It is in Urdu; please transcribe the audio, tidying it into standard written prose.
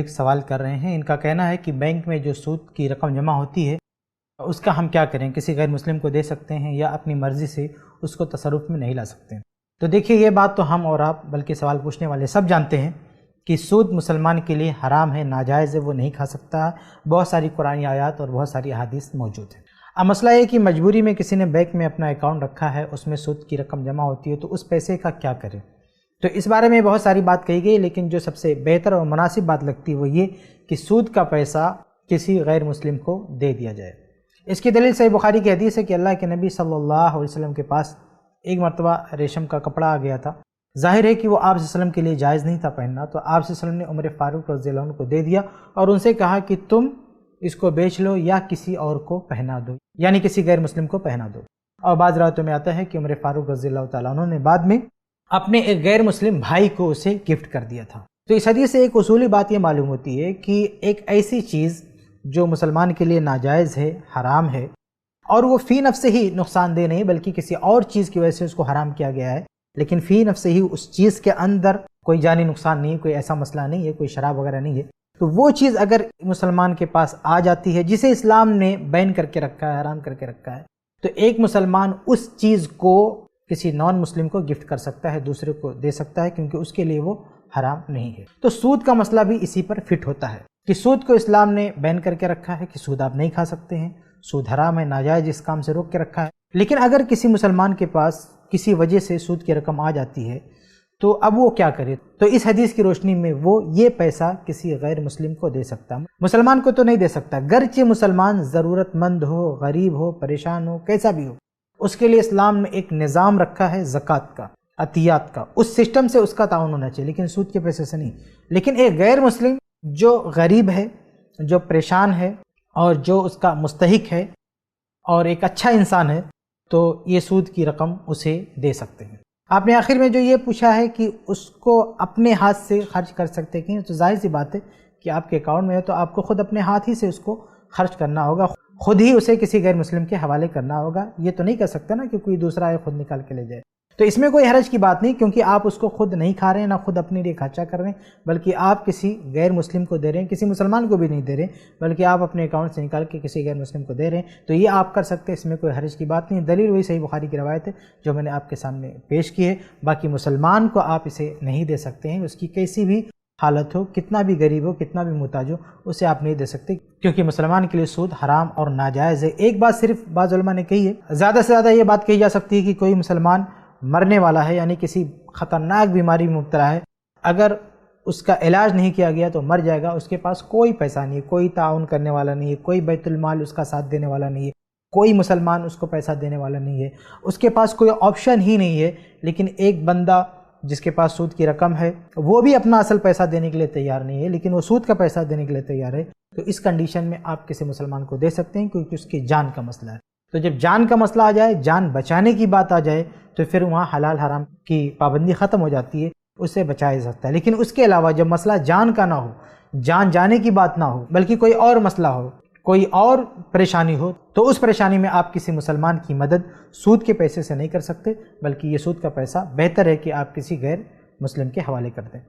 ایک سوال کر رہے ہیں، ان کا کہنا ہے کہ بینک میں جو سود کی رقم جمع ہوتی ہے اس کا ہم کیا کریں؟ کسی غیر مسلم کو دے سکتے ہیں یا اپنی مرضی سے اس کو تصرف میں نہیں لا سکتے ہیں؟ تو دیکھیے، یہ بات تو ہم اور آپ بلکہ سوال پوچھنے والے سب جانتے ہیں کہ سود مسلمان کے لیے حرام ہے، ناجائز ہے، وہ نہیں کھا سکتا۔ بہت ساری قرآنی آیات اور بہت ساری احادیث موجود ہیں۔ اب مسئلہ یہ کہ مجبوری میں کسی نے بینک میں اپنا اکاؤنٹ رکھا ہے، اس میں سود کی رقم جمع ہوتی ہے، تو اس پیسے کا کیا کرے؟ تو اس بارے میں بہت ساری بات کہی گئی، لیکن جو سب سے بہتر اور مناسب بات لگتی ہے وہ یہ کہ سود کا پیسہ کسی غیر مسلم کو دے دیا جائے۔ اس کی دلیل صحیح بخاری کی حدیث ہے کہ اللہ کے نبی صلی اللہ علیہ وسلم کے پاس ایک مرتبہ ریشم کا کپڑا آ گیا تھا۔ ظاہر ہے کہ وہ آپ صلی اللہ علیہ وسلم کے لیے جائز نہیں تھا پہننا، تو آپ صلی اللہ علیہ وسلم نے عمر فاروق رضی اللہ عنہ کو دے دیا اور ان سے کہا کہ تم اس کو بیچ لو یا کسی اور کو پہنا دو، یعنی کسی غیر مسلم کو پہنا دو۔ اور بعض روایتوں میں آتا ہے کہ عمر فاروق رضی اللہ تعالیٰ عنہ نے بعد میں اپنے ایک غیر مسلم بھائی کو اسے گفٹ کر دیا تھا۔ تو اس حدیث سے ایک اصولی بات یہ معلوم ہوتی ہے کہ ایک ایسی چیز جو مسلمان کے لیے ناجائز ہے، حرام ہے، اور وہ فی نفس ہی نقصان دہ نہیں بلکہ کسی اور چیز کی وجہ سے اس کو حرام کیا گیا ہے، لیکن فی نفس ہی اس چیز کے اندر کوئی جانی نقصان نہیں ہے، کوئی ایسا مسئلہ نہیں ہے، کوئی شراب وغیرہ نہیں ہے، تو وہ چیز اگر مسلمان کے پاس آ جاتی ہے جسے اسلام نے بین کر کے رکھا ہے، حرام کر کے رکھا ہے، تو ایک مسلمان اس چیز کو کسی نان مسلم کو گفٹ کر سکتا ہے، دوسرے کو دے سکتا ہے، کیونکہ اس کے لیے وہ حرام نہیں ہے۔ تو سود کا مسئلہ بھی اسی پر فٹ ہوتا ہے کہ سود کو اسلام نے بین کر کے رکھا ہے کہ سود آپ نہیں کھا سکتے ہیں، سود حرام ہے، ناجائز، اس کام سے روک کے رکھا ہے۔ لیکن اگر کسی مسلمان کے پاس کسی وجہ سے سود کی رقم آ جاتی ہے تو اب وہ کیا کرے؟ تو اس حدیث کی روشنی میں وہ یہ پیسہ کسی غیر مسلم کو دے سکتا، مسلمان کو تو نہیں دے سکتا، گرچہ مسلمان ضرورت مند ہو، غریب ہو، پریشان ہو، کیسا بھی ہو، اس کے لیے اسلام نے ایک نظام رکھا ہے زکوٰۃ کا، عطیات کا، اس سسٹم سے اس کا تعاون ہونا چاہیے، لیکن سود کے پیسے سے نہیں۔ لیکن ایک غیر مسلم جو غریب ہے، جو پریشان ہے اور جو اس کا مستحق ہے اور ایک اچھا انسان ہے، تو یہ سود کی رقم اسے دے سکتے ہیں۔ آپ نے آخر میں جو یہ پوچھا ہے کہ اس کو اپنے ہاتھ سے خرچ کر سکتے ہیں، تو ظاہر سی بات ہے کہ آپ کے اکاؤنٹ میں ہے تو آپ کو خود اپنے ہاتھ ہی سے اس کو خرچ کرنا ہوگا، خود ہی اسے کسی غیر مسلم کے حوالے کرنا ہوگا۔ یہ تو نہیں کر سکتا نا کہ کوئی دوسرا ہے خود نکال کے لے جائے۔ تو اس میں کوئی حرج کی بات نہیں، کیونکہ آپ اس کو خود نہیں کھا رہے ہیں، نہ خود اپنے لیے خرچہ کر رہے ہیں، بلکہ آپ کسی غیر مسلم کو دے رہے ہیں، کسی مسلمان کو بھی نہیں دے رہے، بلکہ آپ اپنے اکاؤنٹ سے نکال کے کسی غیر مسلم کو دے رہے ہیں، تو یہ آپ کر سکتے ہیں، اس میں کوئی حرج کی بات نہیں۔ دلیل وہی صحیح بخاری کی روایت ہے جو میں نے آپ کے سامنے پیش کی ہے۔ باقی مسلمان کو آپ اسے نہیں دے سکتے ہیں، اس کی کیسی بھی حالت ہو، کتنا بھی غریب ہو، کتنا بھی محتاج ہو، اسے آپ نہیں دے سکتے، کیونکہ مسلمان کے لیے سود حرام اور ناجائز ہے۔ ایک بات صرف بعض علماء نے کہی ہے، زیادہ سے زیادہ یہ بات کہی جا سکتی ہے کہ کوئی مسلمان مرنے والا ہے، یعنی کسی خطرناک بیماری میں مبتلا ہے، اگر اس کا علاج نہیں کیا گیا تو مر جائے گا، اس کے پاس کوئی پیسہ نہیں ہے، کوئی تعاون کرنے والا نہیں ہے، کوئی بیت المال اس کا ساتھ دینے والا نہیں ہے، کوئی مسلمان اس کو پیسہ دینے والا نہیں ہے، اس کے پاس کوئی آپشن ہی نہیں ہے، لیکن ایک بندہ جس کے پاس سود کی رقم ہے وہ بھی اپنا اصل پیسہ دینے کے لیے تیار نہیں ہے، لیکن وہ سود کا پیسہ دینے کے لیے تیار ہے، تو اس کنڈیشن میں آپ کسی مسلمان کو دے سکتے ہیں، کیونکہ اس کی جان کا مسئلہ ہے۔ تو جب جان کا مسئلہ آ جائے، جان بچانے کی بات آ جائے، تو پھر وہاں حلال حرام کی پابندی ختم ہو جاتی ہے، اس سے بچایا جا سکتا ہے۔ لیکن اس کے علاوہ جب مسئلہ جان کا نہ ہو، جان جانے کی بات نہ ہو، بلکہ کوئی اور مسئلہ ہو، کوئی اور پریشانی ہو، تو اس پریشانی میں آپ کسی مسلمان کی مدد سود کے پیسے سے نہیں کر سکتے، بلکہ یہ سود کا پیسہ بہتر ہے کہ آپ کسی غیر مسلم کے حوالے کر دیں۔